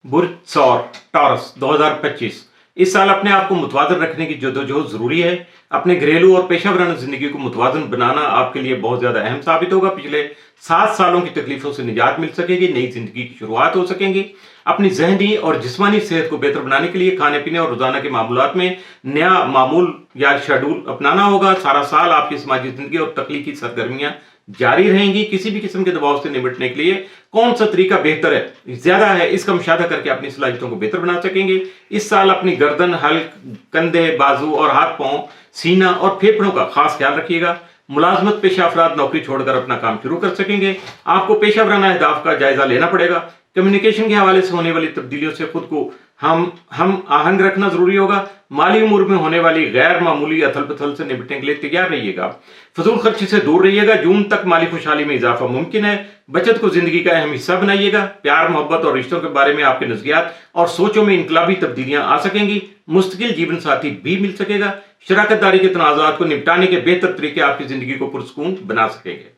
बुर्ज सौर टॉरस 2025 इस साल अपने आप को मुतवाज़न रखने की जद्दोजहद ज़रूरी है। अपने घरेलू और पेशेवराना ज़िंदगी को मुतवाज़न बनाना आपके लिए बहुत ज़्यादा अहम साबित होगा। पिछले 7 सालों की तकलीफ़ों से निजात मिल सकेगी, नई ज़िंदगी की शुरुआत हो सकेंगी। अपनी ज़हनी और जिस्मानी सेहत को बेहतर बनाने के लिए खाने पीने और रोज़ाना के मामूलात में नया मामूल या शेड्यूल अपनाना होगा। सारा साल आपकी समाजी ज़िंदगी और तख्लीकी सरगर्मियाँ जारी रहेंगी। किसी भी किस्म के दबाव से निपटने के लिए कौन सा तरीका बेहतर है, ज्यादा है, इसका मुशाहदा करके अपनी सलाहियतों को बेहतर बना सकेंगे। इस साल अपनी गर्दन, हल्क, कंधे, बाजू और हाथ पांव, सीना और फेफड़ों का खास ख्याल रखिएगा। मुलाजमत पेशा अफराद नौकरी छोड़कर अपना काम शुरू कर सकेंगे। आपको पेशावराना अहदाफ का जायजा लेना पड़ेगा। कम्युनिकेशन के हवाले से होने वाली तब्दीलियों से खुद को हम आहंग रखना जरूरी होगा। माली उमूर में होने वाली गैर मामूली अथल पथल से निपटने के लिए तैयार रहिएगा। फजूल खर्ची से दूर रहिएगा। जून तक माली खुशहाली में इजाफा मुमकिन है। बचत को जिंदगी का अहम हिस्सा बनाइएगा। प्यार, मोहब्बत और रिश्तों के बारे में आपके नजरियात और सोचों में इनकलाबी तब्दीलियां आ सकेंगी। मुस्तकिल जीवन साथी भी मिल सकेगा। शराकत दारी के तनाज़ात को निपटाने के बेहतर तरीके आपकी जिंदगी को पुरसकून बना सकेंगे।